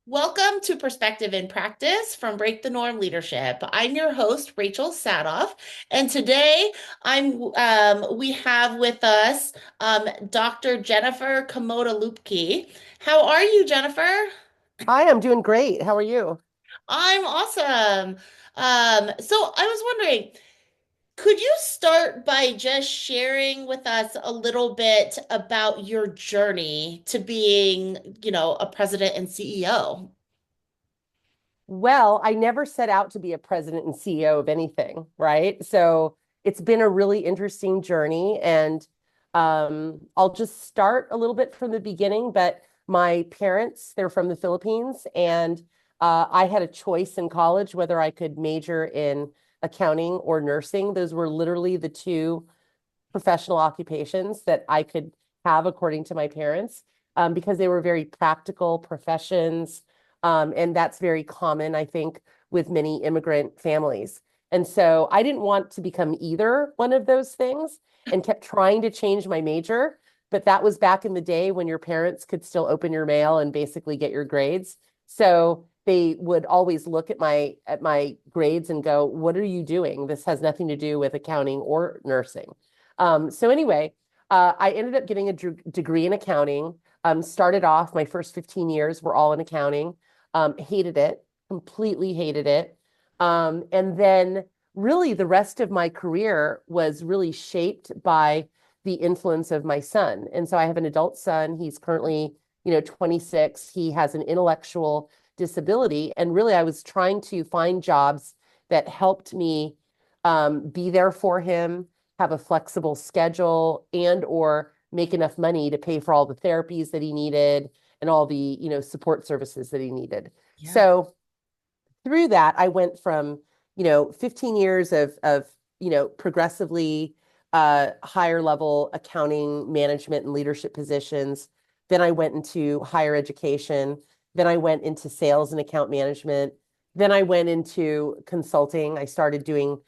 Welcome to Perspective in Practice from Break the Norm Leadership. I'm your host, Rachel Saathoff, and today we have with us Dr. Jennifer Camota Luebke. How are you, Jennifer? Hi, I'm doing great. How are you? I'm awesome. So I was wondering, could you start by just sharing with us a little bit about your journey to being, a president and CEO? Well, I never set out to be a president and CEO of anything, right? So it's been a really interesting journey. And I'll just start a little bit from the beginning. But my parents, they're from the Philippines, and I had a choice in college whether I could major in accounting or nursing. Those were literally the two professional occupations that I could have according to my parents, because they were very practical professions. And that's very common, I think, with many immigrant families. And so I didn't want to become either one of those things and kept trying to change my major. But that was back in the day when your parents could still open your mail and basically get your grades. So they would always look at my grades and go, "What are you doing? This has nothing to do with accounting or nursing." So anyway, I ended up getting a degree in accounting. Started off, my first 15 years were all in accounting. Hated it, completely hated it. And then really the rest of my career was really shaped by the influence of my son. And so I have an adult son. He's currently, 26. He has an intellectual disability. And really, I was trying to find jobs that helped me be there for him, have a flexible schedule, and or make enough money to pay for all the therapies that he needed and all the, support services that he needed. Yeah. So through that, I went from, 15 years of, progressively higher level accounting, management, and leadership positions. Then I went into higher education. Then I went into sales and account management. Then I went into consulting. I started doing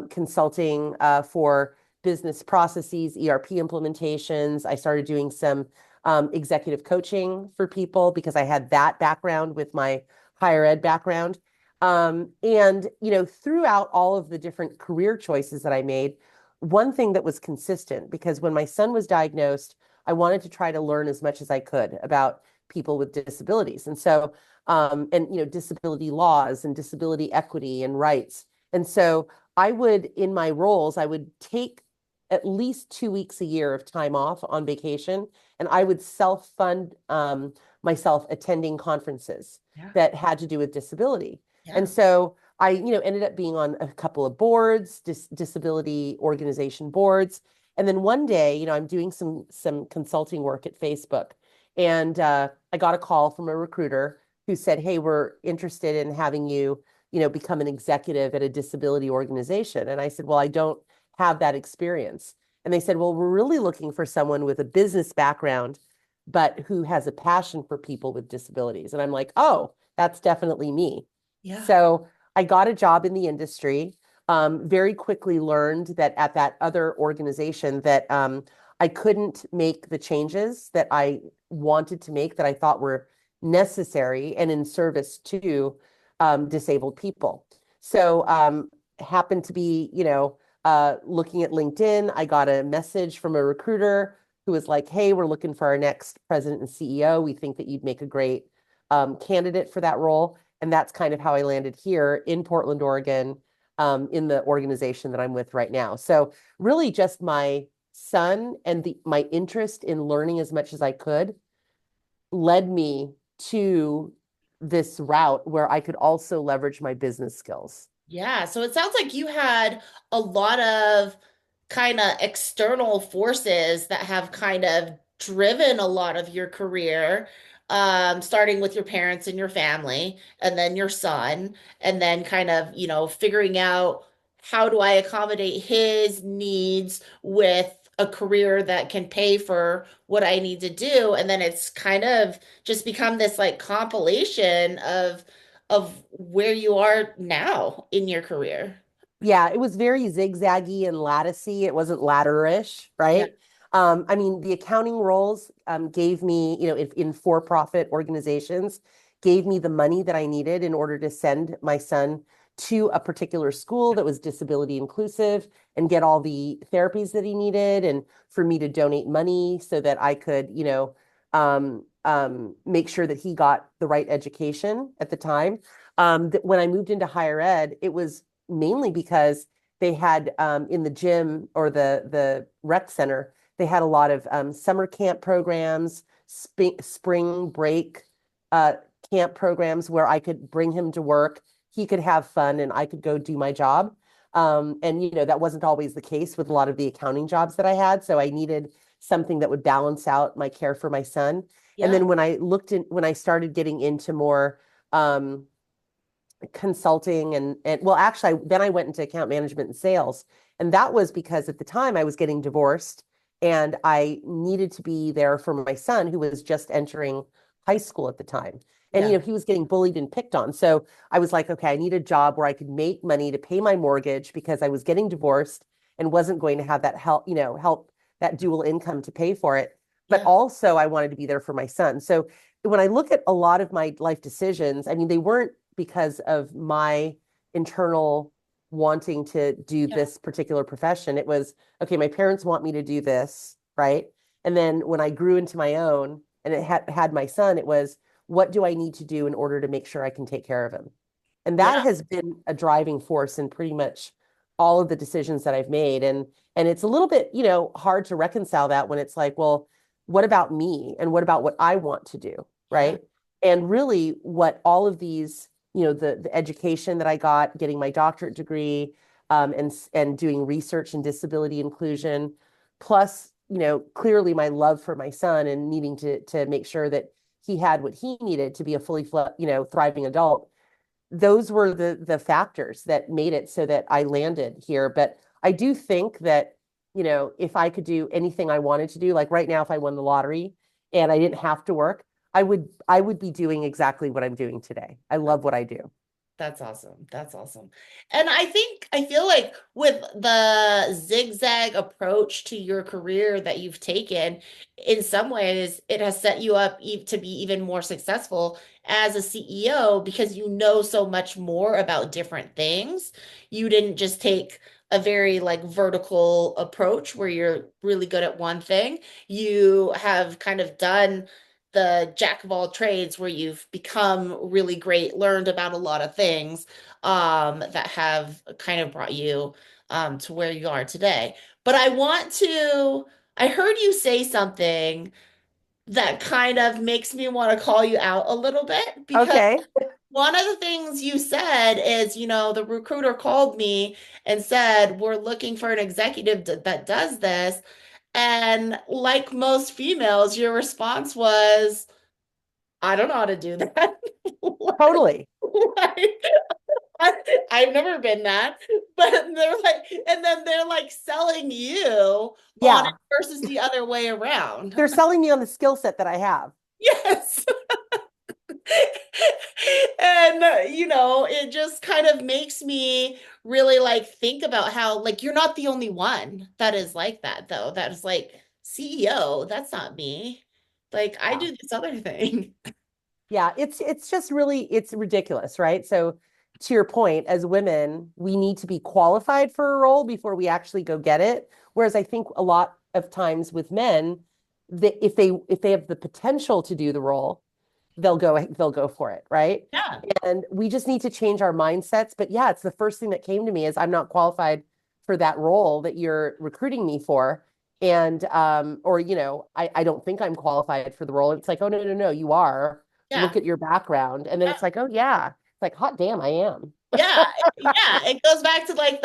consulting for business processes, ERP implementations. I started doing some executive coaching for people because I had that background with my higher ed background. And, throughout all of the different career choices that I made, one thing that was consistent, because when my son was diagnosed, I wanted to try to learn as much as I could about people with disabilities. And so, disability laws and disability equity and rights. And so I would, in my roles, I would take at least 2 weeks a year of time off on vacation, and I would self-fund myself attending conferences Yeah. that had to do with disability. And Yeah. so I, ended up being on a couple of boards, disability organization boards. And then one day, I'm doing some consulting work at Facebook, and I got a call from a recruiter who said, "Hey, we're interested in having you, become an executive at a disability organization." And I said, "Well, I don't have that experience." And they said, "Well, we're really looking for someone with a business background, but who has a passion for people with disabilities." And I'm like, "Oh, that's definitely me." Yeah. So I got a job in the industry. Very quickly learned that at that other organization that I couldn't make the changes that I wanted to make that I thought were necessary and in service to disabled people. So happened to be, looking at LinkedIn. I got a message from a recruiter who was like, "Hey, we're looking for our next president and CEO. We think that you'd make a great candidate for that role." And that's kind of how I landed here in Portland, Oregon, in the organization that I'm with right now. So really just my son and my interest in learning as much as I could led me to this route where I could also leverage my business skills. Yeah. So it sounds like you had a lot of kind of external forces that have kind of driven a lot of your career, starting with your parents and your family, and then your son, and then kind of, figuring out how do I accommodate his needs with a career that can pay for what I need to do. And then it's kind of just become this like compilation of where you are now in your career. Yeah, it was very zigzaggy and latticey. It wasn't ladder-ish, Yeah. right? I mean, the accounting roles gave me, in for-profit organizations, gave me the money that I needed in order to send my son to a particular school that was disability inclusive and get all the therapies that he needed, and for me to donate money so that I could, make sure that he got the right education at the time. When I moved into higher ed, it was mainly because they had in the gym or the rec center, they had a lot of summer camp programs, spring break uh, camp programs where I could bring him to work. He could have fun and I could go do my job. And that wasn't always the case with a lot of the accounting jobs that I had. So I needed something that would balance out my care for my son. And Yeah. then when I started getting into more um, consulting and well, actually, then I went into account management and sales. And that was because at the time I was getting divorced and I needed to be there for my son who was just entering high school at the time. And, Yeah. he was getting bullied and picked on. So I was like, okay, I need a job where I could make money to pay my mortgage because I was getting divorced and wasn't going to have that help that dual income to pay for it. But Yeah. also I wanted to be there for my son. So when I look at a lot of my life decisions, I mean, they weren't because of my internal wanting to do Yeah. this particular profession. It was, okay, my parents want me to do this, right? And then when I grew into my own and it had my son, it was, what do I need to do in order to make sure I can take care of him? And that Yeah. has been a driving force in pretty much all of the decisions that I've made. And it's a little bit, hard to reconcile that when it's like, well, what about me and what about what I want to do, Yeah. right? And really what all of these, the education that I got, getting my doctorate degree, and doing research in disability inclusion, plus, clearly my love for my son and needing to make sure that he had what he needed to be a fully, thriving adult. Those were the factors that made it so that I landed here. But I do think that, if I could do anything I wanted to do, like right now, if I won the lottery and I didn't have to work, I would be doing exactly what I'm doing today. I love what I do. That's awesome. That's awesome. And I feel like with the zigzag approach to your career that you've taken, in some ways, it has set you up to be even more successful as a CEO because you know so much more about different things. You didn't just take a very like vertical approach where you're really good at one thing. You have kind of done the jack of all trades where you've become really great, learned about a lot of things that have kind of brought you to where you are today. But I heard you say something that kind of makes me want to call you out a little bit because Okay. one of the things you said is, the recruiter called me and said, we're looking for an executive that does this. And like most females, your response was, I don't know how to do that. Totally. Like, I've never been that, but they're like selling you on it Yeah. versus the other way around. They're selling me on the skill set that I have. Yes. And it just kind of makes me really like think about how like you're not the only one that is like that though. That is like CEO, that's not me. Like I Yeah. do this other thing. Yeah, it's just really it's ridiculous, right? So to your point, as women, we need to be qualified for a role before we actually go get it. Whereas I think a lot of times with men, if they have the potential to do the role, they'll go for it, right? Yeah. And we just need to change our mindsets. But yeah, it's the first thing that came to me is I'm not qualified for that role that you're recruiting me for. And or I don't think I'm qualified for the role. It's like, oh no, no, no, you are. Yeah. Look at your background. And then Yeah. it's like, oh yeah. It's like, hot damn, I am. Yeah, yeah. It goes back to like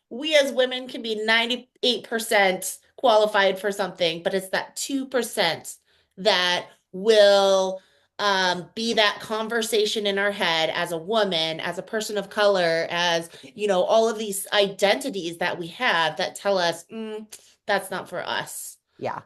we as women can be 98% qualified for something, but it's that 2% that will be that conversation in our head as a woman, as a person of color, as, all of these identities that we have that tell us, that's not for us. Yeah.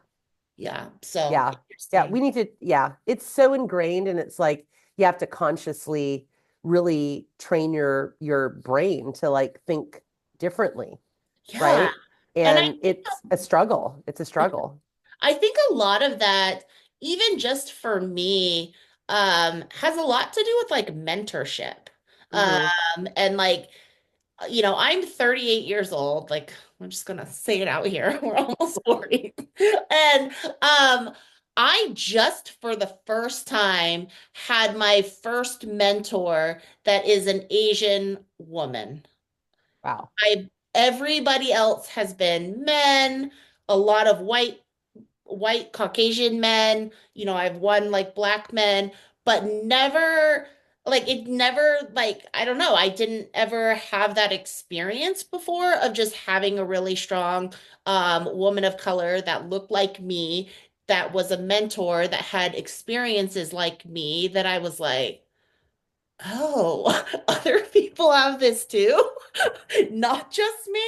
Yeah. So Yeah. Yeah. interesting. We need to, yeah. It's so ingrained and it's like you have to consciously really train your brain to like think differently, Yeah. right? And I And think it's a struggle. It's a struggle. I think a lot of that, even just for me, has a lot to do with like mentorship. Hmm. And like, I'm 38 years old. Like, I'm just gonna say it out here. We're almost 40. And I just for the first time had my first mentor that is an Asian woman. Wow. I Everybody else has been men, a lot of white Caucasian men, I've won like black men, but never like it never like I don't know, I didn't ever have that experience before of just having a really strong woman of color that looked like me, that was a mentor, that had experiences like me, that I was like, oh, other people have this too, not just me.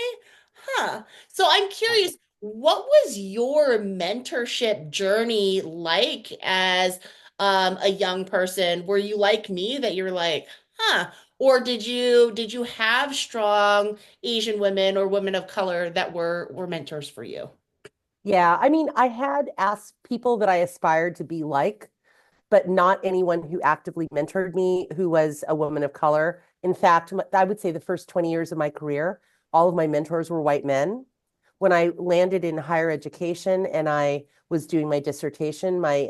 Huh. So I'm curious, what was your mentorship journey like as a young person? Were you like me that you're like, huh? Or did you have strong Asian women or women of color that were mentors for you? Yeah, I mean, I had asked people that I aspired to be like, but not anyone who actively mentored me who was a woman of color. In fact, I would say the first 20 years of my career, all of my mentors were white men. When I landed in higher education and I was doing my dissertation, my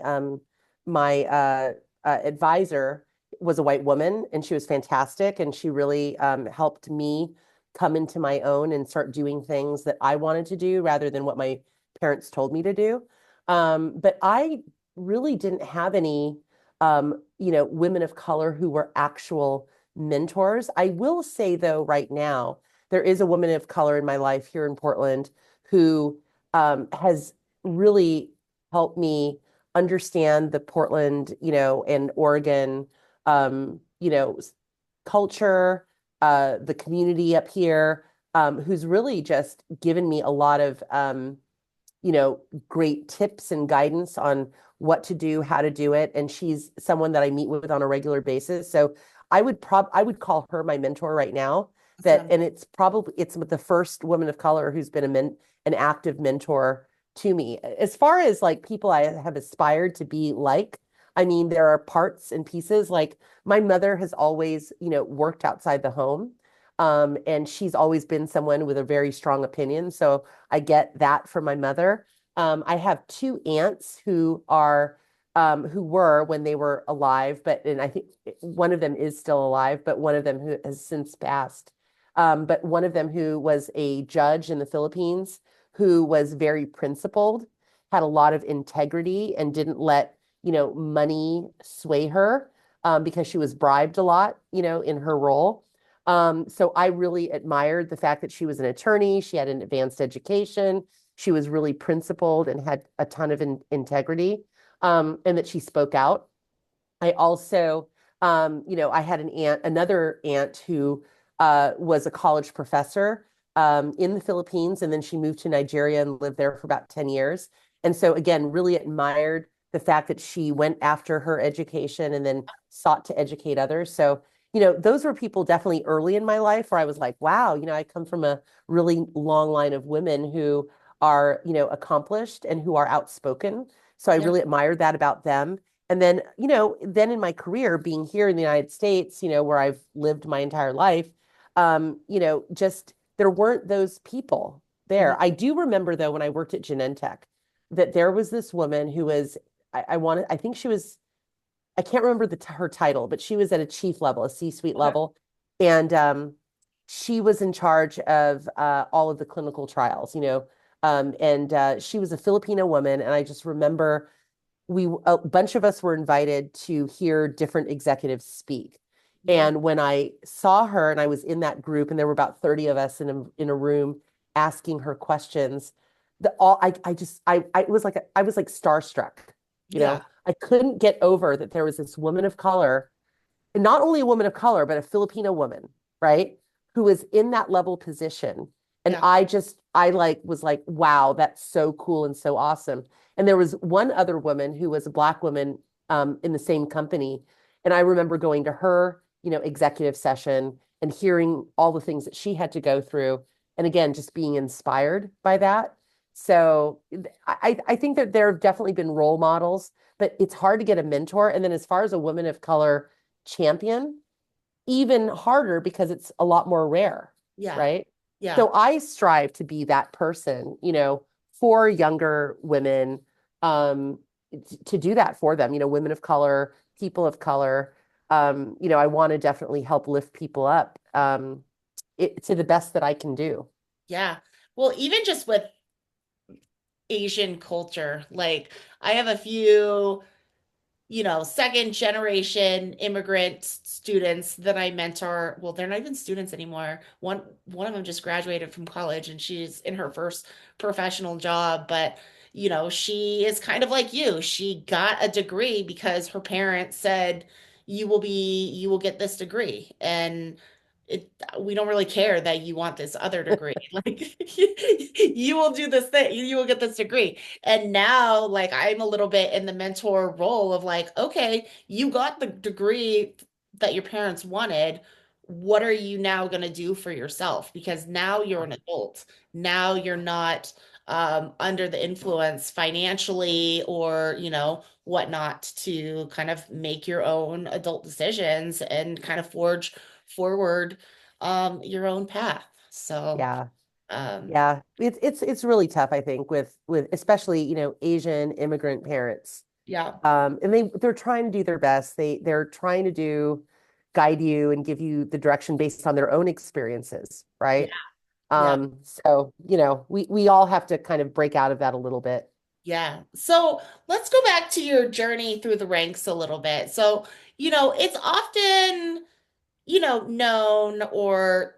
advisor was a white woman, and she was fantastic, and she really helped me come into my own and start doing things that I wanted to do rather than what my parents told me to do. But I really didn't have any, women of color who were actual mentors. I will say, though, right now, there is a woman of color in my life here in Portland who has really helped me understand the Portland, and Oregon, culture, the community up here, who's really just given me a lot of, you know, great tips and guidance on what to do, how to do it. And she's someone that I meet with on a regular basis. So I would call her my mentor right now. Awesome. And it's the first woman of color who's been an active mentor to me. As far as like people I have aspired to be like, I mean, there are parts and pieces like my mother has always, worked outside the home. And she's always been someone with a very strong opinion. So I get that from my mother. I have two aunts who were when they were alive, and I think one of them is still alive, but one of them who has since passed. But one of them who was a judge in the Philippines, who was very principled, had a lot of integrity, and didn't let, money sway her, because she was bribed a lot, in her role. So I really admired the fact that she was an attorney, she had an advanced education, she was really principled and had a ton of integrity, and that she spoke out. I also, I had another aunt who was a college professor in the Philippines, and then she moved to Nigeria and lived there for about 10 years. And so, again, really admired the fact that she went after her education and then sought to educate others. So, those were people definitely early in my life where I was like, wow, I come from a really long line of women who are, accomplished and who are outspoken. So I Yeah. really admired that about them. And then, then in my career, being here in the United States, where I've lived my entire life, just there weren't those people Mhm. there. I do remember though, when I worked at Genentech, that there was this woman who was, I think she was, I can't remember her title, but she was at a chief level, a C-suite Okay. level. And she was in charge of all of the clinical trials, and she was a Filipino woman. And I just remember a bunch of us were invited to hear different executives speak. Yeah. And when I saw her and I was in that group, and there were about 30 of us in a room asking her questions, the all I just I was like I was like starstruck, Yeah. I couldn't get over that there was this woman of color, and not only a woman of color, but a Filipino woman, right? Who was in that level position. And Yeah. I like was like, wow, that's so cool and so awesome. And there was one other woman who was a Black woman in the same company. And I remember going to her, executive session and hearing all the things that she had to go through. And again, just being inspired by that. So I think that there have definitely been role models, but it's hard to get a mentor. And then as far as a woman of color champion, even harder because it's a lot more rare, Yeah. right? Yeah. So I strive to be that person, for younger women, um, to do that for them, women of color, people of color. I want to definitely help lift people up, to the best that I can do. Yeah. Well, even just with Asian culture, like I have a few second generation immigrant students that I mentor. Well, they're not even students anymore. One of them just graduated from college and she's in her first professional job, but she is kind of like you. She got a degree because her parents said you will get this degree. And it we don't really care that you want this other degree. Like you will do this thing, you will get this degree. And now, like, I'm a little bit in the mentor role of like, okay, you got the degree that your parents wanted. What are you now going to do for yourself? Because now you're an adult. Now you're not under the influence financially or, whatnot to kind of make your own adult decisions and kind of forge forward your own path. So, Yeah. um, Yeah. It's really tough, I think, with especially, Asian immigrant parents. yeah, And they're trying to do their best. They're trying to guide you and give you the direction based on their own experiences, yeah, right? yeah. So, we all have to kind of break out of that a little bit. Yeah. So let's go back to your journey through the ranks a little bit. So, it's often known or,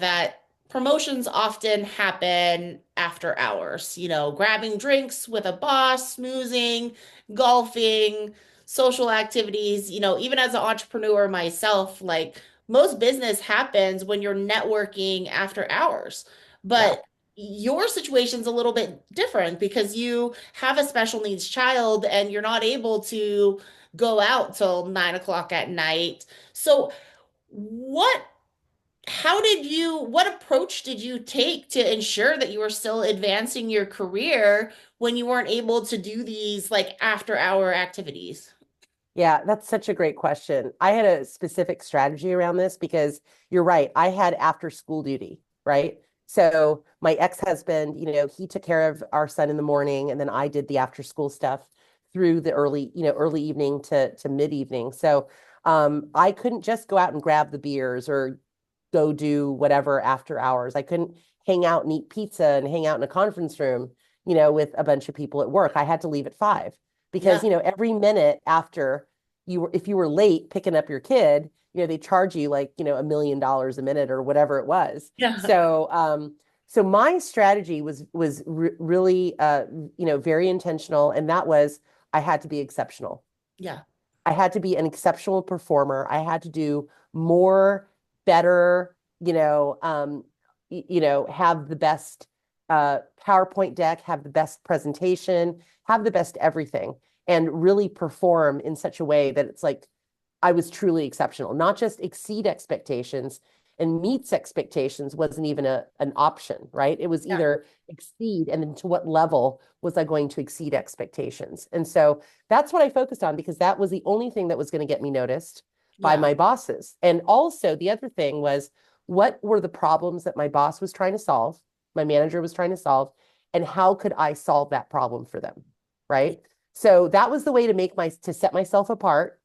that promotions often happen after hours, grabbing drinks with a boss, smoozing, golfing, social activities, even as an entrepreneur myself, like most business happens when you're networking after hours. Yeah. But your situation's a little bit different because you have a special needs child and you're not able to go out till 9 o'clock at night. So, what, what approach did you take to ensure that you were still advancing your career when you weren't able to do these like after hour activities? Yeah, that's such a great question. I had a specific strategy around this because you're right. I had after school duty, right? So my ex-husband, he took care of our son in the morning, and then I did the after school stuff through the early evening to mid evening. So I couldn't just go out and grab the beers or go do whatever after hours. I couldn't hang out and eat pizza and hang out in a conference room, with a bunch of people at work. I had to leave at 5 because Yeah. every minute after if you were late picking up your kid, they charge you like $1 million a minute or whatever it was. Yeah. So my strategy was really very intentional, and that was I had to be exceptional. Yeah. I had to be an exceptional performer. I had to do more, better, have the best PowerPoint deck, have the best presentation, have the best everything, and really perform in such a way that it's like I was truly exceptional, not just exceed expectations and meets expectations wasn't even an option, right? It was Yeah. either exceed and then to what level was I going to exceed expectations. And so that's what I focused on because that was the only thing that was going to get me noticed by Yeah. my bosses. And also the other thing was what were the problems that my boss was trying to solve, my manager was trying to solve, and how could I solve that problem for them, Yeah. right? So that was the way to set myself apart.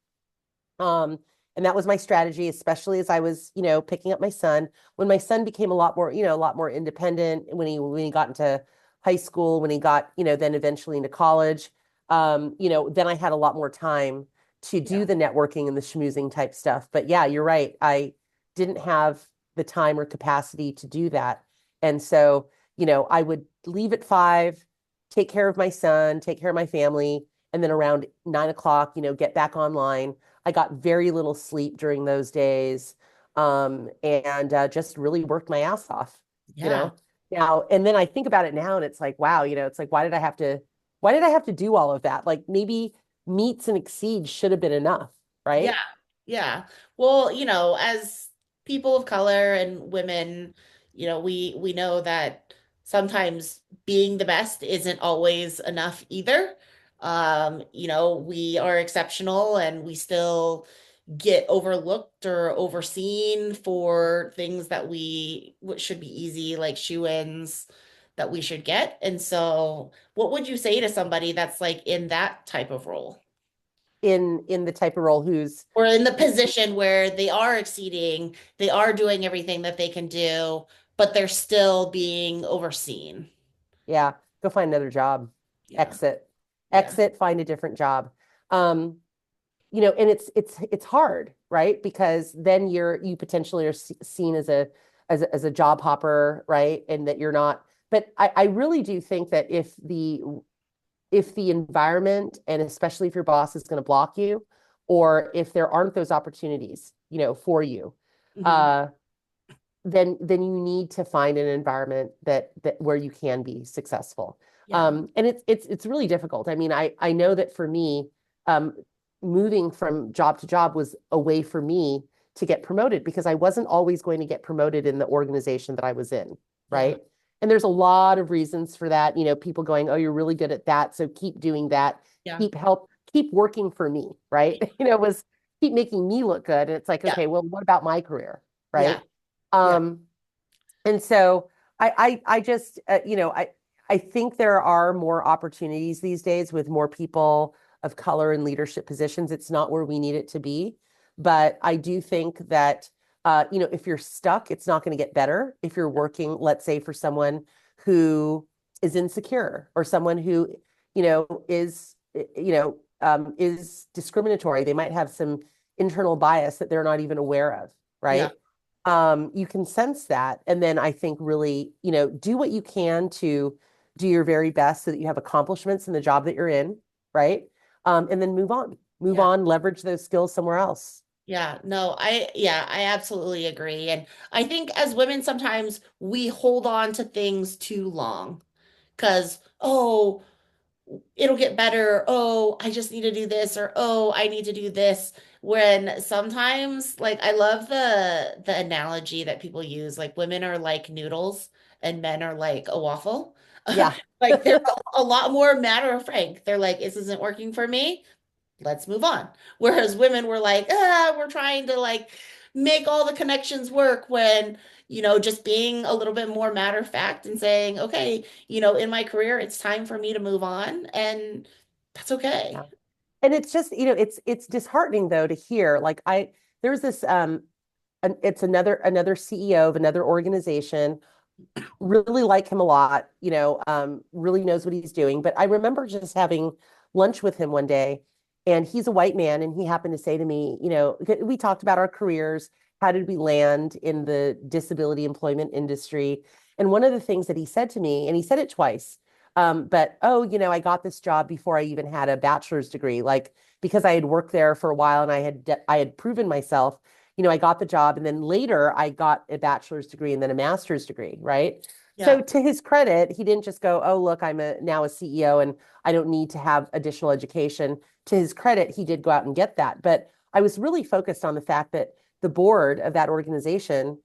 And that was my strategy, especially as I was, picking up my son. When my son became a lot more independent, when he got into high school, when he got, then eventually into college, then I had a lot more time to do Yeah. the networking and the schmoozing type stuff. But yeah, you're right. I didn't have the time or capacity to do that. And so, I would leave at 5, take care of my son, take care of my family, and then around 9 o'clock, get back online. I got very little sleep during those days, and just really worked my ass off, you Yeah. know. Now, and then I think about it now, and it's like, wow, it's like, why did I have to do all of that? Like maybe meets and exceeds should have been enough, Yeah. right? Yeah. Well, as people of color and women, we know that sometimes being the best isn't always enough either. We are exceptional and we still get overlooked or overseen for things that should be easy, like shoe-ins that we should get. And so, what would you say to somebody that's like in that type of role? In the type of role who's Or in the position where they are exceeding, they are doing everything that they can do, but they're still being overseen. yeah, go find another job, Yeah. exit, Yeah. find a different job. Um, and it's hard, right? Because then you potentially are seen as a job hopper, right? And that you're not. But I really do think that if the environment, and especially if your boss is going to block you, or if there aren't those opportunities, for you, Hmm. uh, then you need to find an environment that where you can be successful. Yeah. And it's really difficult. I mean, I know that for me, um, moving from job to job was a way for me to get promoted because I wasn't always going to get promoted in the organization that I was in, Yeah. right? And there's a lot of reasons for that. People going, "Oh, you're really good at that, so keep doing that. Yeah. Keep working for me," right? Was keep making me look good. And it's like, Yeah. okay, well, what about my career, Yeah. right? Yeah. Um, and so I just, I think there are more opportunities these days with more people of color in leadership positions. It's not where we need it to be, but I do think that, if you're stuck, it's not going to get better. If you're working, let's say, for someone who is insecure or someone who, is discriminatory, they might have some internal bias that they're not even aware of, Yeah. right? You can sense that. And then I think really, do what you can to do your very best so that you have accomplishments in the job that you're in, right? And then move Yeah. on, leverage those skills somewhere else. Yeah, no, I absolutely agree. And I think as women, sometimes we hold on to things too long because, oh, it'll get better. Oh, I just need to do this, or oh, I need to do this. When sometimes, like, I love the analogy that people use, like women are like noodles and men are like a waffle. Yeah. Like they're a lot more matter of frank. They're like, this isn't working for me, let's move on. Whereas women were like, we're trying to like make all the connections work when, just being a little bit more matter of fact and saying, okay, in my career, it's time for me to move on. And that's okay. Yeah. And it's just, it's disheartening though to hear. Like there's this it's another CEO of another organization, really like him a lot, really knows what he's doing. But I remember just having lunch with him one day, and he's a white man, and he happened to say to me, we talked about our careers, how did we land in the disability employment industry? And one of the things that he said to me, and he said it twice, but oh, I got this job before I even had a bachelor's degree, like because I had worked there for a while and I had proven myself. I got the job, and then later I got a bachelor's degree and then a master's degree, right? Yeah. So to his credit, he didn't just go, "Oh, look, I'm now a CEO and I don't need to have additional education." To his credit, he did go out and get that. But I was really focused on the fact that the board of that organization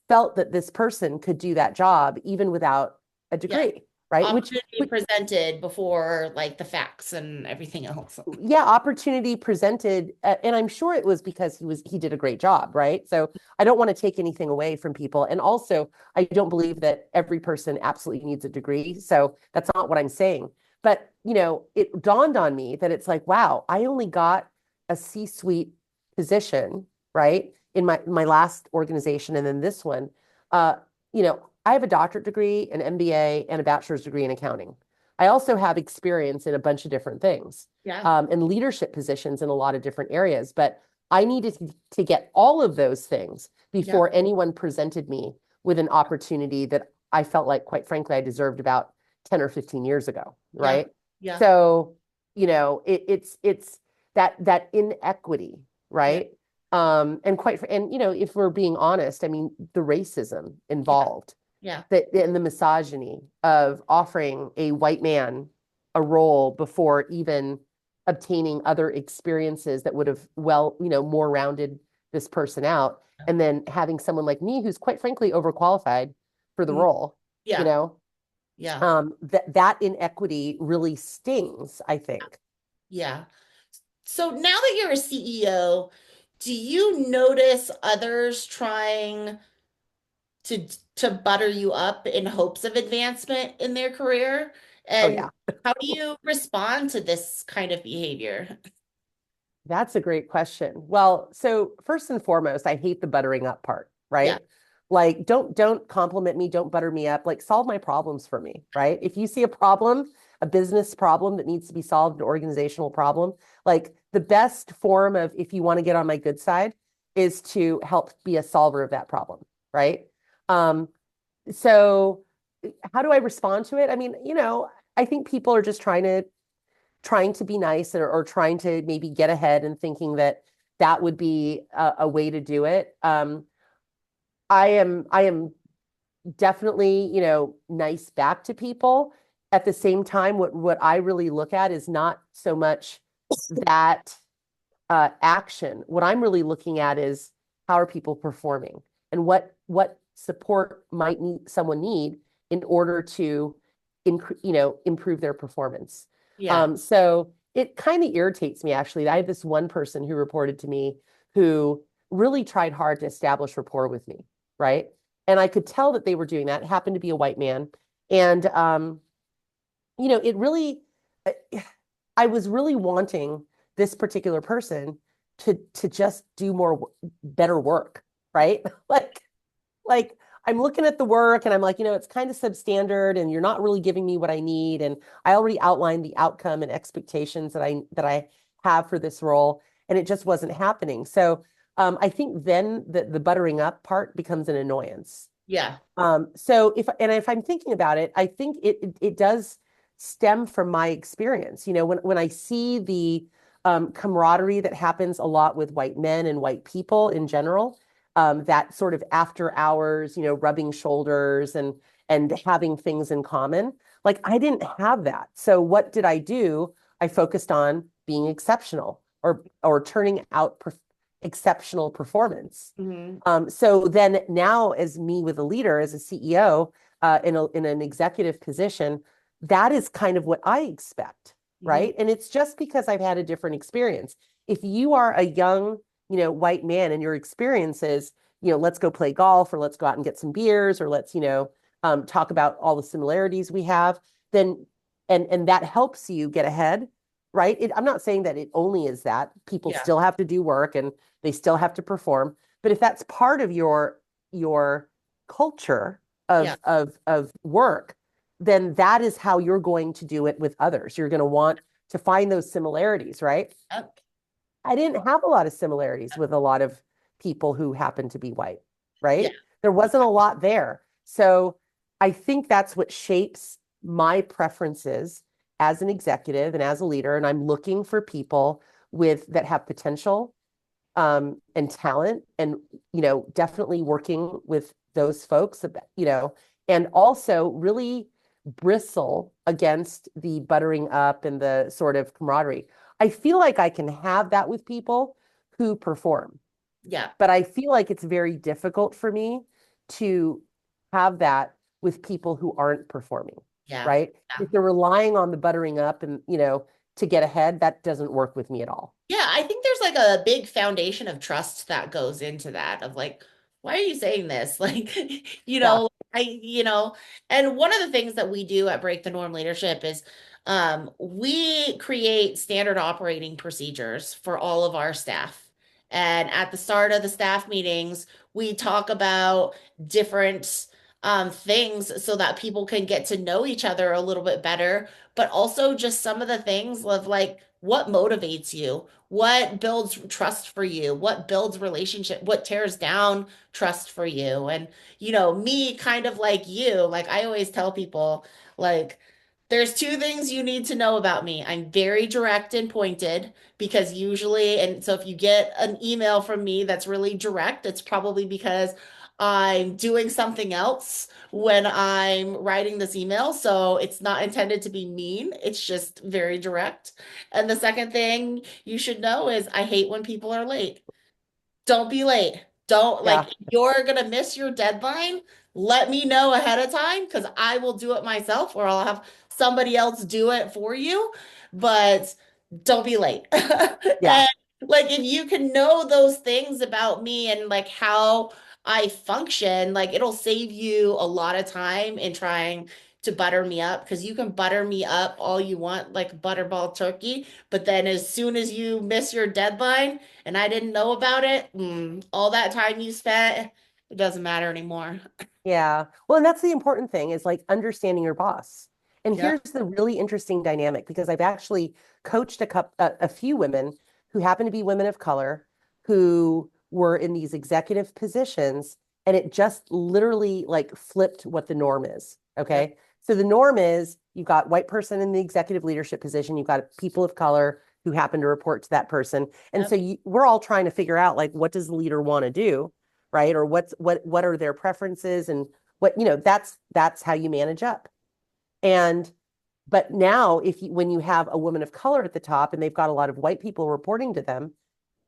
felt that this person could do that job even without a Yeah. degree, right? Opportunity presented before like the facts and everything else. Yeah, opportunity presented, and I'm sure it was because he did a great job, right? So I don't want to take anything away from people, and also I don't believe that every person absolutely needs a degree, so that's not what I'm saying. But it dawned on me that it's like, wow, I only got a C-suite position, right, in my last organization, and then this one. I have a doctorate degree, an MBA, and a bachelor's degree in accounting. I also have experience in a bunch of different things, Yeah. and leadership positions in a lot of different areas. But I needed to get all of those things Yeah. before anyone presented me with an opportunity that I felt like, quite frankly, I deserved about 10 or 15 years ago, Yeah. right? Yeah. So, it's that inequity, Yeah. right? And if we're being honest, I mean, the racism Yeah. involved, Yeah. and the misogyny of offering a white man a role before even obtaining other experiences that would have more rounded this person out, and then having someone like me who's quite frankly overqualified for the Mm. role, you Yeah. know Yeah. That inequity really stings, I think. Yeah. So now that you're a CEO, do you notice others trying to butter you up in hopes of advancement in their career? Oh And yeah. how do you respond to this kind of behavior? That's a great question. Well, so first and foremost, I hate the buttering up part, Yeah. right? Like don't compliment me, don't butter me up, like solve my problems for me, right? If you see a problem, a business problem that needs to be solved, an organizational problem, like the best form of if you want to get on my good side is to help be a solver of that problem, right? Um, so how do I respond to it? I mean, I think people are just trying to be nice or trying to maybe get ahead and thinking that that would be a way to do it. I am definitely, nice back to people. At the same time, what I really look at is not so much that action. What I'm really looking at is how are people performing and what support might someone need in order to improve their performance. Yeah. So it kind of irritates me actually. I have this one person who reported to me who really tried hard to establish rapport with me, right? And I could tell that they were doing that. It happened to be a white man. And it really, uh, I was really wanting this particular person to just do more better work, right? Like I'm looking at the work and I'm like, it's kind of substandard and you're not really giving me what I need. And I already outlined the outcome and expectations that I have for this role, and it just wasn't happening. So I think then the buttering up part becomes an annoyance. Yeah. So if I'm thinking about it, I think it does stem from my experience. When I see the camaraderie that happens a lot with white men and white people in general, that sort of after hours, rubbing shoulders and having things in common. Like I didn't have that. So what did I do? I focused on being exceptional or turning out exceptional performance. Hmm. So then now as me with a leader, as a CEO, in an executive position, that is kind of what I expect, Hmm. right? And it's just because I've had a different experience. If you are a young, white man and your experience is, let's go play golf or let's go out and get some beers or let's, talk about all the similarities we have, then and that helps you get ahead, right? I'm not saying that it only is that. People Yeah. still have to do work and they still have to perform, but if that's part of your culture Yeah. of work, then that is how you're going to do it with others. You're going to want to find those similarities, right? Yep. I didn't have a lot of similarities with a lot of people who happen to be white, Yeah. right? There wasn't a lot there. So I think that's what shapes my preferences as an executive and as a leader. And I'm looking for people that have potential and talent and definitely working with those folks and also really bristle against the buttering up and the sort of camaraderie. I feel like I can have that with people who perform, Yeah. but I feel like it's very difficult for me to have that with people who aren't performing, Yeah. right? Yeah. If they're relying on the buttering up and to get ahead, that doesn't work with me at all. Yeah, I think there's like a big foundation of trust that goes into that of like, why are you saying this? Like, Yeah. and one of the things that we do at Break the Norm Leadership is we create standard operating procedures for all of our staff. And at the start of the staff meetings, we talk about different things so that people can get to know each other a little bit better, but also just some of the things of like what motivates you, what builds trust for you, what builds relationship, what tears down trust for you. And me kind of like you, like I always tell people, like there's two things you need to know about me. I'm very direct and pointed because usually, and so if you get an email from me that's really direct, it's probably because I'm doing something else when I'm writing this email. So it's not intended to be mean, it's just very direct. And the second thing you should know is I hate when people are late. Don't be late. Don't like Yeah. if you're gonna miss your deadline, let me know ahead of time because I will do it myself or I'll have somebody else do it for you. But don't be late. Yeah. And like if you can know those things about me and like how I function, like it'll save you a lot of time in trying to butter me up because you can butter me up all you want like butterball turkey, but then as soon as you miss your deadline, and I didn't know about it, all that time you spent, it doesn't matter anymore. Yeah. Well, and that's the important thing is like understanding your boss. And Yep. here's the really interesting dynamic because I've actually coached a few women who happen to be women of color who were in these executive positions, and it just literally like flipped what the norm is. Yep. Okay. So the norm is you've got white person in the executive leadership position, you've got people of color who happen to report to that person. And so Yep. we're all trying to figure out like what does the leader want to do? Right? Or what are their preferences and what, that's how you manage up. And but now if you when you have a woman of color at the top and they've got a lot of white people reporting to them,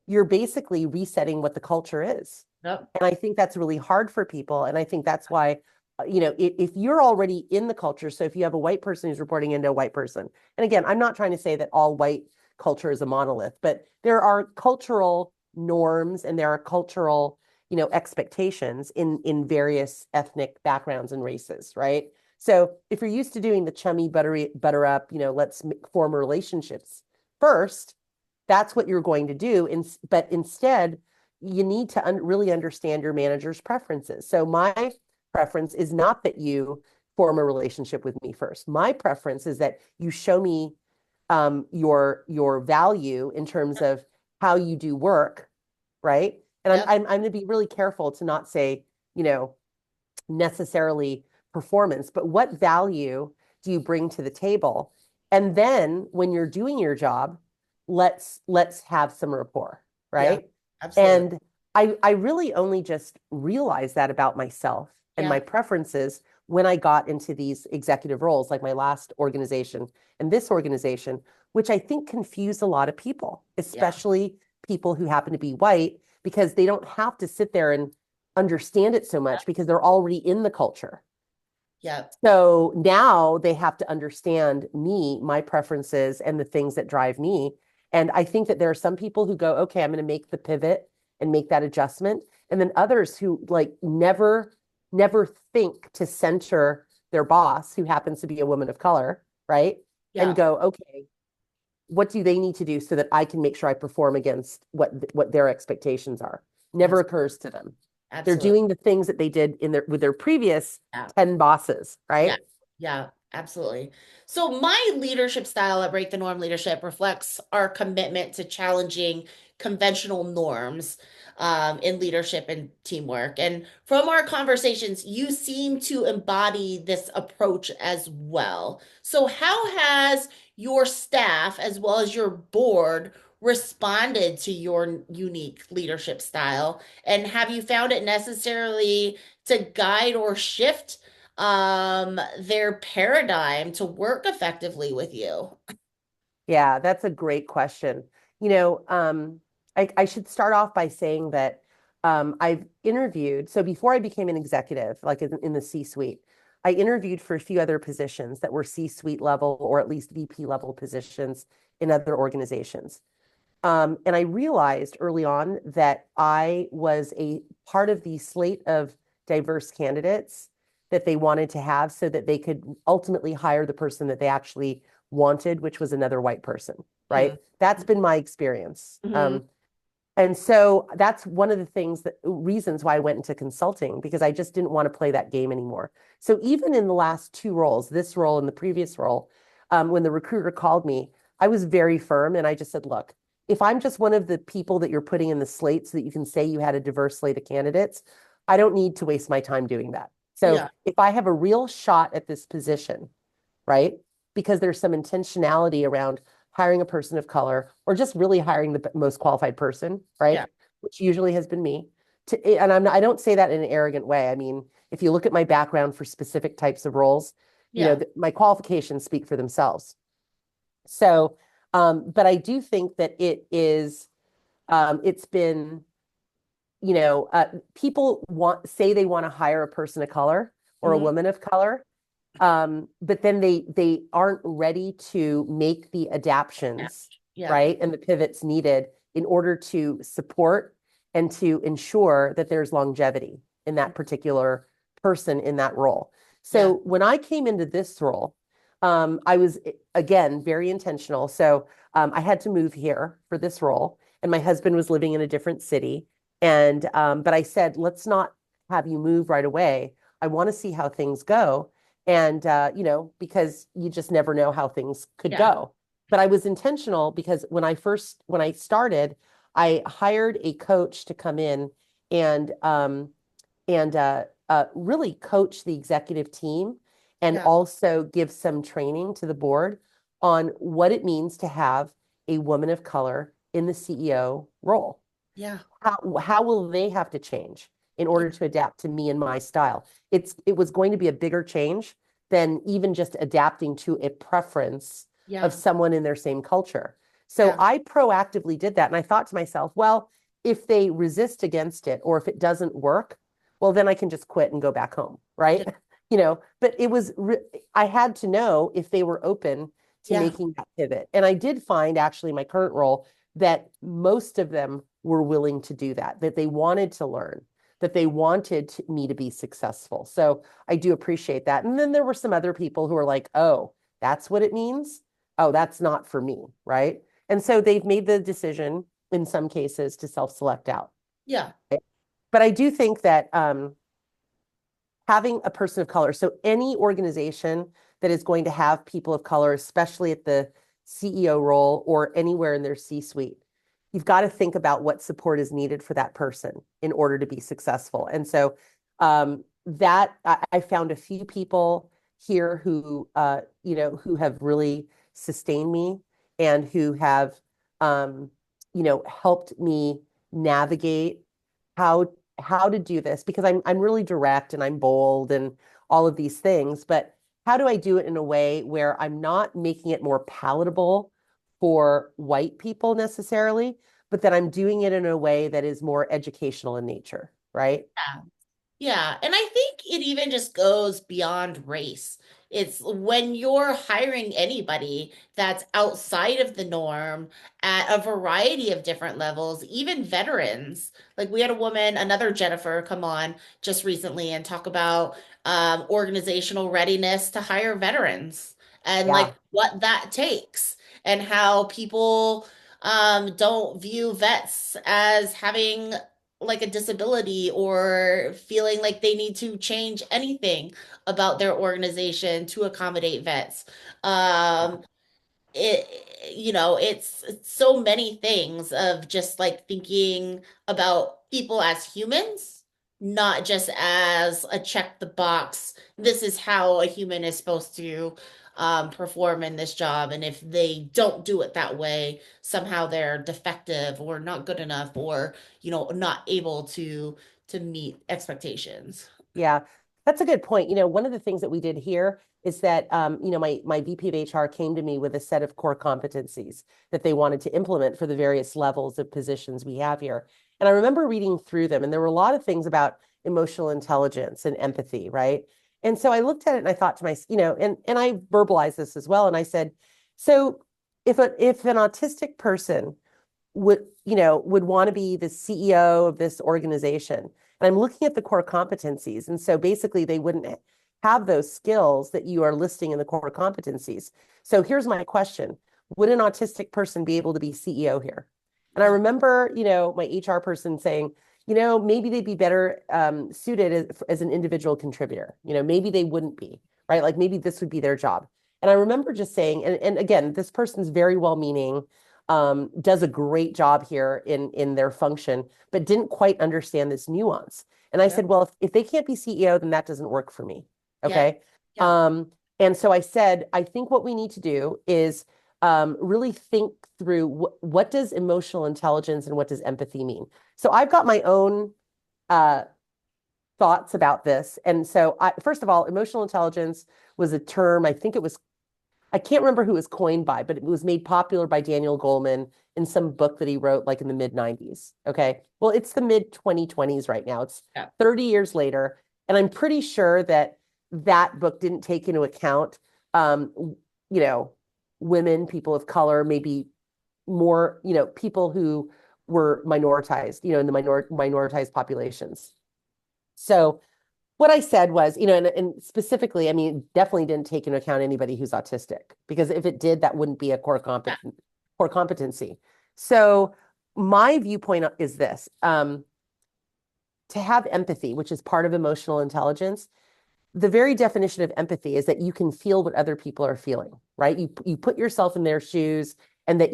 you're basically resetting what the culture is. Yep. And I think that's really hard for people. And I think that's why, if you're already in the culture, so if you have a white person who's reporting into a white person, and again, I'm not trying to say that all white culture is a monolith, but there are cultural norms and there are cultural, expectations in various ethnic backgrounds and races, right? So if you're used to doing the chummy butter up, let's form relationships first, that's what you're going to do. But instead, you need to really understand your manager's preferences. So my preference is not that you form a relationship with me first. My preference is that you show me your value in terms of how you do work, right? And Yep. I'm going to be really careful to not say, you know, necessarily performance, but what value do you bring to the table? And then when you're doing your job, let's have some rapport, Yeah. right? Absolutely. And I really only just realized that about myself and my Yeah. preferences when I got into these executive roles, like my last organization and this organization, which I think confused a lot of people, Yeah. especially people who happen to be white, because they don't have to sit there and understand it so much because they're already in the culture. Yeah. So now they have to understand me, my preferences, and the things that drive me. And I think that there are some people who go, okay, I'm going to make the pivot and make that adjustment. And then others who like never think to center their boss, who happens to be a woman of color, right? And Yeah. go, okay, what do they need to do so that I can make sure I perform against what their expectations are? Never Abs- occurs to them. They're Absolutely. doing the things that they did in their with their previous Yeah. 10 bosses, Yeah, right? yeah, absolutely. So my leadership style at Break the Norm Leadership reflects our commitment to challenging conventional norms in leadership and teamwork. And from our conversations, you seem to embody this approach as well. So how has your staff, as well as your board, responded to your unique leadership style? And have you found it necessarily to guide or shift their paradigm to work effectively with you? Yeah, that's a great question. You know, I should start off by saying that I've interviewed, so before I became an executive, like in the C-suite, I interviewed for a few other positions that were C-suite level or at least VP level positions in other organizations. And I realized early on that I was a part of the slate of diverse candidates that they wanted to have so that they could ultimately hire the person that they actually wanted, which was another white person, right? Mm. That's been my experience. Hmm. And so that's one of the reasons why I went into consulting, because I just didn't want to play that game anymore. So even in the last two roles, this role and the previous role, when the recruiter called me, I was very firm and I just said, look, if I'm just one of the people that you're putting in the slate so that you can say you had a diverse slate of candidates, I don't need to waste my time doing that. So Yeah, if I have a real shot at this position, right? Because there's some intentionality around hiring a person of color or just really hiring the most qualified person, right? yeah, Which usually has been me. And I don't say that in an arrogant way. I mean, if you look at my background for specific types of roles, yeah, my qualifications speak for themselves. So, but I do think that it's been people say they want to hire a person of color or a Hmm. woman of color, but then they aren't ready to make the Yeah. adaptions, Yeah. right, and the pivots needed in order to support and to ensure that there's longevity in that particular person in that role. Yeah. So when I came into this role, I was again very intentional. So I had to move here for this role, and my husband was living in a different city. And but I said, let's not have you move right away. I want to see how things go. And because you just never know how things could Yeah. go. But I was intentional because when I started, I hired a coach to come in and really coach the executive team and Yeah. also give some training to the board on what it means to have a woman of color in the CEO role. Yeah. How will they have to change in Yeah. order to adapt to me and my style? It was going to be a bigger change than even just adapting to a preference of Yeah. someone in their same culture. So Yeah. I proactively did that. And I thought to myself, well, if they resist against it or if it doesn't work, well, then I can just quit and go back home, Yeah. right? But I had to know if they were open to Yeah. making that pivot. And I did find actually in my current role that most of them were willing to do that, that they wanted to learn, that they wanted me to be successful. So I do appreciate that. And then there were some other people who are like, oh, that's what it means. Oh, that's not for me, right? And so they've made the decision in some cases to self-select out. Yeah. But I do think that having a person of color, so any organization that is going to have people of color, especially at the CEO role or anywhere in their C-suite, you've got to think about what support is needed for that person in order to be successful. And so that I found a few people here who have really sustained me and who have, helped me navigate how how to do this because I'm really direct and I'm bold and all of these things, but how do I do it in a way where I'm not making it more palatable for white people necessarily, but that I'm doing it in a way that is more educational in nature, right? Yeah. Yeah, and I think it even just goes beyond race. It's when you're hiring anybody that's outside of the norm at a variety of different levels, even veterans. Like we had a woman, another Jennifer, come on just recently and talk about organizational readiness to hire veterans and like Yeah. what that takes and how people don't view vets as having like a disability or feeling like they need to change anything about their organization to accommodate vets. Yeah. Um, it's so many things of just like thinking about people as humans, not just as a check the box. This is how a human is supposed to perform in this job. And if they don't do it that way, somehow they're defective or not good enough or, not able to meet expectations. Yeah, that's a good point. One of the things that we did here is that, my VP of HR came to me with a set of core competencies that they wanted to implement for the various levels of positions we have here. And I remember reading through them, and there were a lot of things about emotional intelligence and empathy, right? And so I looked at it and I thought to myself, and I verbalized this as well. And I said, so if an autistic person would want to be the CEO of this organization. And I'm looking at the core competencies. And so basically they wouldn't have those skills that you are listing in the core competencies. So here's my question. Would an autistic person be able to be CEO here? And I Yeah. remember, my HR person saying, maybe they'd be better suited as an individual contributor. Maybe they wouldn't be, right? Like maybe this would be their job. And I remember just saying, and again, this person's very well-meaning, does a great job here in their function, but didn't quite understand this nuance. And I Yeah. said, well, if they can't be CEO, then that doesn't work for me. Yeah. Okay. Yeah. And so I said, I think what we need to do is really think through what does emotional intelligence and what does empathy mean? So I've got my own uh, thoughts about this. And so first of all, emotional intelligence was a term, I think it was I can't remember who it was coined by, but it was made popular by Daniel Goleman in some book that he wrote like in the mid 90s. Okay. Well, it's the mid 2020s right now. It's Yeah. 30 years later. And I'm pretty sure that that book didn't take into account, um, you know, women, people of color, maybe more, people who were minoritized, in the minoritized populations. So what I said was, and specifically, I mean, it definitely didn't take into account anybody who's autistic, because if it did, that wouldn't be a core competency. So my viewpoint is this, to have empathy, which is part of emotional intelligence. The very definition of empathy is that you can feel what other people are feeling, right? You put yourself in their shoes, and that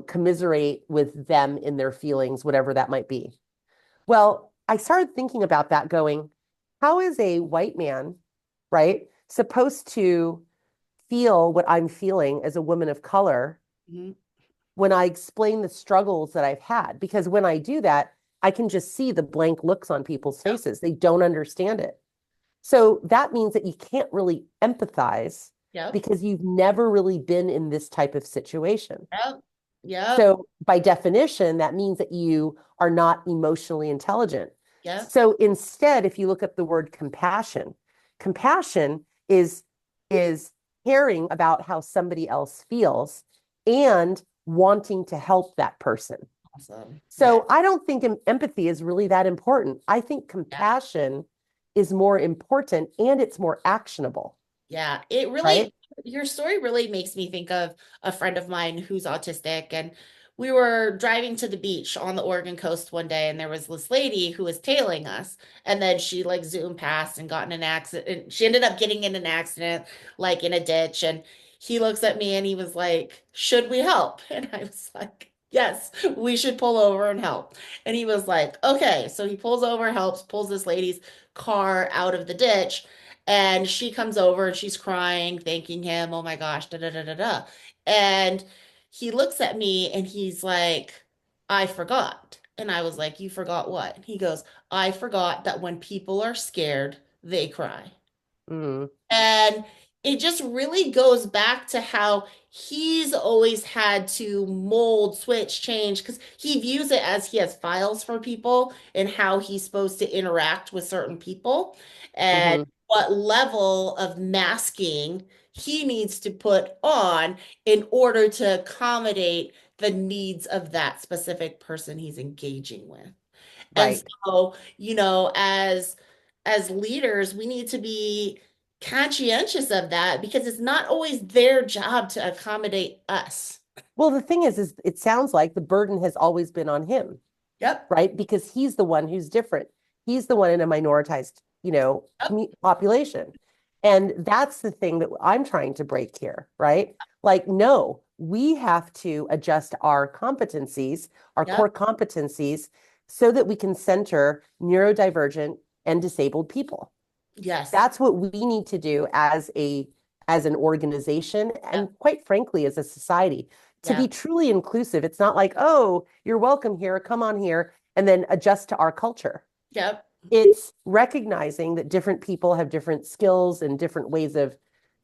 commiserate with them in their feelings, whatever that might be. Well, I started thinking about that going, how is a white man, right, supposed to feel what I'm feeling as a woman of color Mhm. when I explain the struggles that I've had? Because when I do that, I can just see the blank looks on people's Yep. faces. They don't understand it. So that means that you can't really empathize Yep. because you've never really been in this type of situation. Yep. Yep. So by definition, that means that you are not emotionally intelligent. Yep. So instead, if you look up the word compassion, compassion is caring about how somebody else feels and wanting to help that person. Awesome. Yeah. So I don't think empathy is really that important. I think Yeah. compassion is more important, and it's more actionable, Yeah. It right? really, your story really makes me think of a friend of mine who's autistic. And we were driving to the beach on the Oregon coast one day, and there was this lady who was tailing us. And then she like zoomed past and got in an accident. And she ended up getting in an accident, like in a ditch. And he looks at me and he was like, "Should we help?" And I was like, "Yes, we should pull over and help." And he was like, "Okay." So he pulls over, helps, pulls this lady's car out of the ditch. And she comes over and she's crying, thanking him. Oh my gosh, da da da da da. And he looks at me and he's like, "I forgot." And I was like, "You forgot what?" And he goes, "I forgot that when people are scared, they cry." Mm, And it just really goes back to how he's always had to mold, switch, change, because he views it as he has files for people and how he's supposed to interact with certain people and hmm what level of masking he needs to put on in order to accommodate the needs of that specific person he's engaging with. And right. so, as leaders, we need to be conscientious of that because it's not always their job to accommodate us. Well, the thing is it sounds like the burden has always been on him, Yep. right? Because he's the one who's different. He's the one in a minoritized, Yep. population. And that's the thing that I'm trying to break here, right? Like, no, we have to adjust our competencies, our Yep. core competencies, so that we can center neurodivergent and disabled people. Yes. That's what we need to do as an organization, Yep. and quite frankly as a society, to be Yep. truly inclusive. It's not like, oh, you're welcome here, come on here, and then adjust to our culture. Yep. It's recognizing that different people have different skills and different ways of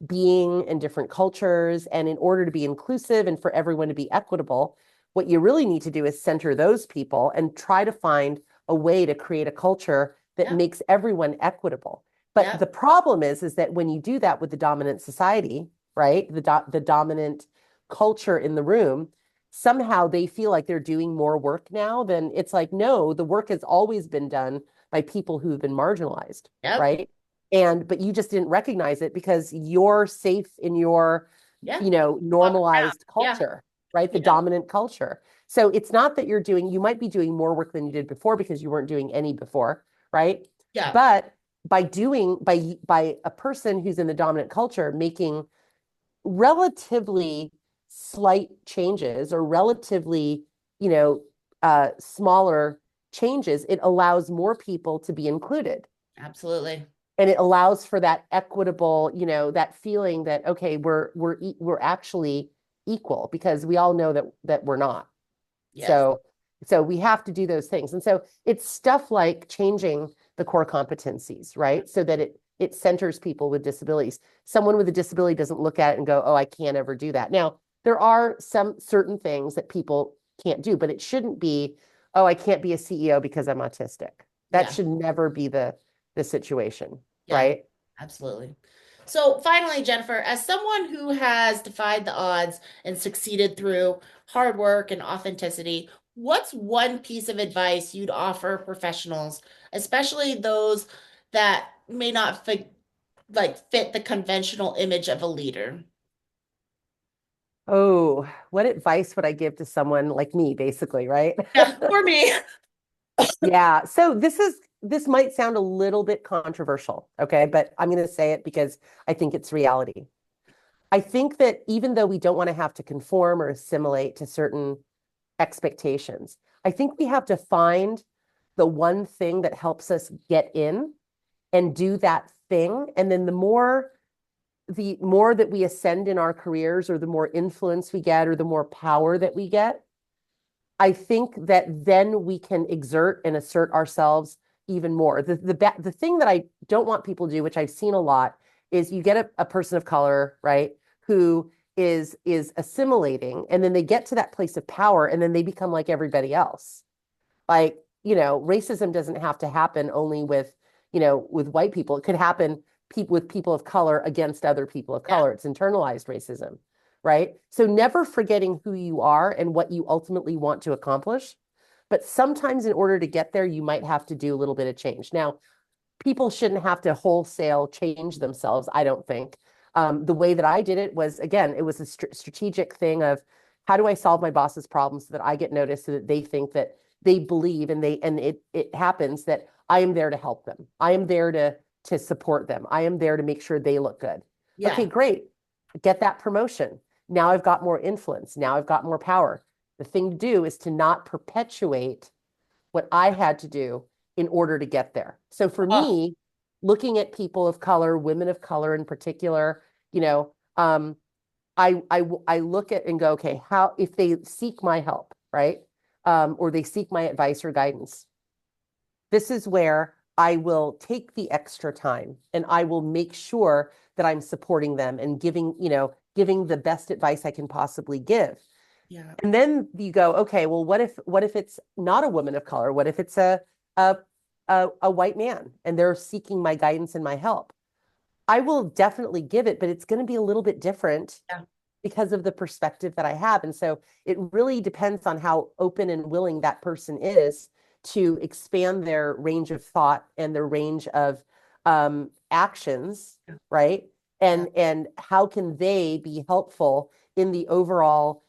being and different cultures. And in order to be inclusive and for everyone to be equitable, what you really need to do is center those people and try to find a way to create a culture that Yep. makes everyone equitable. But the Yep. problem is that when you do that with the dominant society, right, the dominant culture in the room, somehow they feel like they're doing more work now than it's like, no, the work has always been done by people who've been marginalized, Yep. right? But you just didn't recognize it because you're safe in your, Yeah. Buckle down. normalized Yeah. culture, right? The Yep. dominant culture. So it's not that you might be doing more work than you did before because you weren't doing any before, right? Yeah. But by a person who's in the dominant culture making relatively slight changes, or relatively, smaller changes, it allows more people to be included. Absolutely. And it allows for that equitable, that feeling that, okay, we're actually equal, because we all know that we're not. Yes. So we have to do those things. And so it's stuff like changing the core competencies, right? So that it centers people with disabilities. Someone with a disability doesn't look at it and go, oh, I can't ever do that. Now, there are some certain things that people can't do, but it shouldn't be, oh, I can't be a CEO because I'm autistic. That Yeah. should never be the situation, Yeah, right? absolutely. So finally, Jennifer, as someone who has defied the odds and succeeded through hard work and authenticity, what's one piece of advice you'd offer professionals, especially those that may not fit the conventional image of a leader? Oh, what advice would I give to someone like me, basically, right? Yeah, for me. Yeah. So this might sound a little bit controversial, okay? But I'm going to say it because I think it's reality. I think that even though we don't want to have to conform or assimilate to certain expectations, I think we have to find the one thing that helps us get in and do that thing. And then the more that we ascend in our careers or the more influence we get or the more power that we get, I think that then we can exert and assert ourselves even more. The thing that I don't want people to do, which I've seen a lot, is you get a person of color, right, who is assimilating, and then they get to that place of power, and then they become like everybody else. Like, racism doesn't have to happen only with white people. It could happen with people of color against other people of Yeah. color. It's internalized racism, right? So never forgetting who you are and what you ultimately want to accomplish. But sometimes in order to get there, you might have to do a little bit of change. Now, people shouldn't have to wholesale change themselves, I don't think. The way that I did it was, again, it was a strategic thing of how do I solve my boss's problems so that I get noticed, so that they think that they believe and it happens that I am there to help them. I am there to support them. I am there to make sure they look good. Okay, Yeah. great. Get that promotion. Now I've got more influence. Now I've got more power. The thing to do is to not perpetuate what I had to do in order to get there. So for Oh, me, looking at people of color, women of color in particular, you know, I look at and go, okay, how if they seek my help, right, or they seek my advice or guidance, this is where I will take the extra time and I will make sure that I'm supporting them and giving the best advice I can possibly give. yeah. And then you go, okay, well, what if it's not a woman of color? What if it's a a white man and they're seeking my guidance and my help? I will definitely give it, but it's going to be a little bit different Yeah. because of the perspective that I have. And so it really depends on how open and willing that person is to expand their range of thought and their range of actions, right? Yeah. And how can they be helpful in the overall,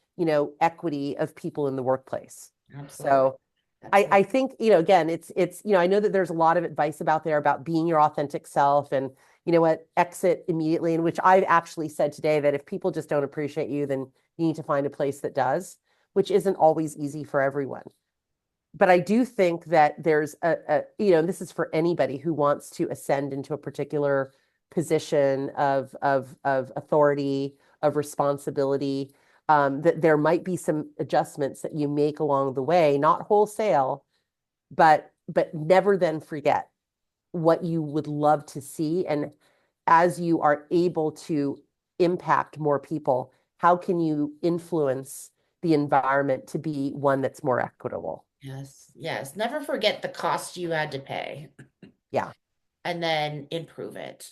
equity of people in the workplace? Absolutely. So I Absolutely. think, again, I know that there's a lot of advice about there about being your authentic self and, exit immediately, in which I've actually said today that if people just don't appreciate you, then you need to find a place that does, which isn't always easy for everyone. But I do think that there's and this is for anybody who wants to ascend into a particular position of authority, of responsibility, that there might be some adjustments that you make along the way, not wholesale, but never then forget what you would love to see. And as you are able to impact more people, how can you influence the environment to be one that's more equitable? Yes. Yes. Never forget the cost you had to pay Yeah. and then improve it.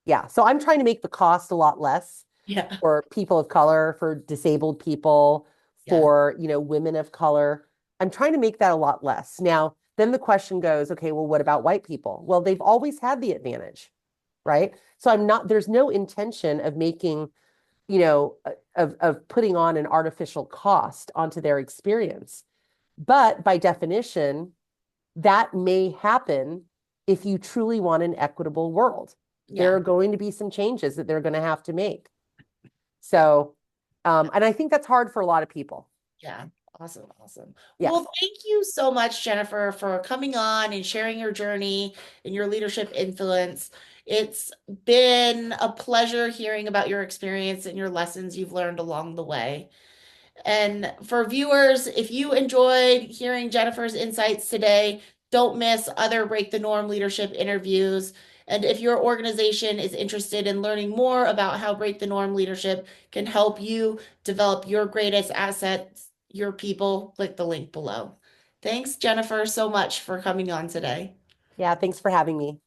Yeah. So I'm trying to make the cost a lot less Yeah. for people of color, for disabled people, Yeah. for, women of color. I'm trying to make that a lot less. Now, then the question goes, okay, well, what about white people? Well, they've always had the advantage, right? So there's no intention of making, of putting on an artificial cost onto their experience. But by definition, that may happen if you truly want an equitable world. There Yeah. are going to be some changes that they're going to have to make. So, and I think that's hard for a lot of people. Yeah. Awesome. Awesome. Yeah. Well, thank you so much, Jennifer, for coming on and sharing your journey and your leadership influence. It's been a pleasure hearing about your experience and your lessons you've learned along the way. And for viewers, if you enjoyed hearing Jennifer's insights today, don't miss other Break the Norm leadership interviews. And if your organization is interested in learning more about how Break the Norm leadership can help you develop your greatest assets, your people, click the link below. Thanks, Jennifer, so much for coming on today. Yeah, thanks for having me.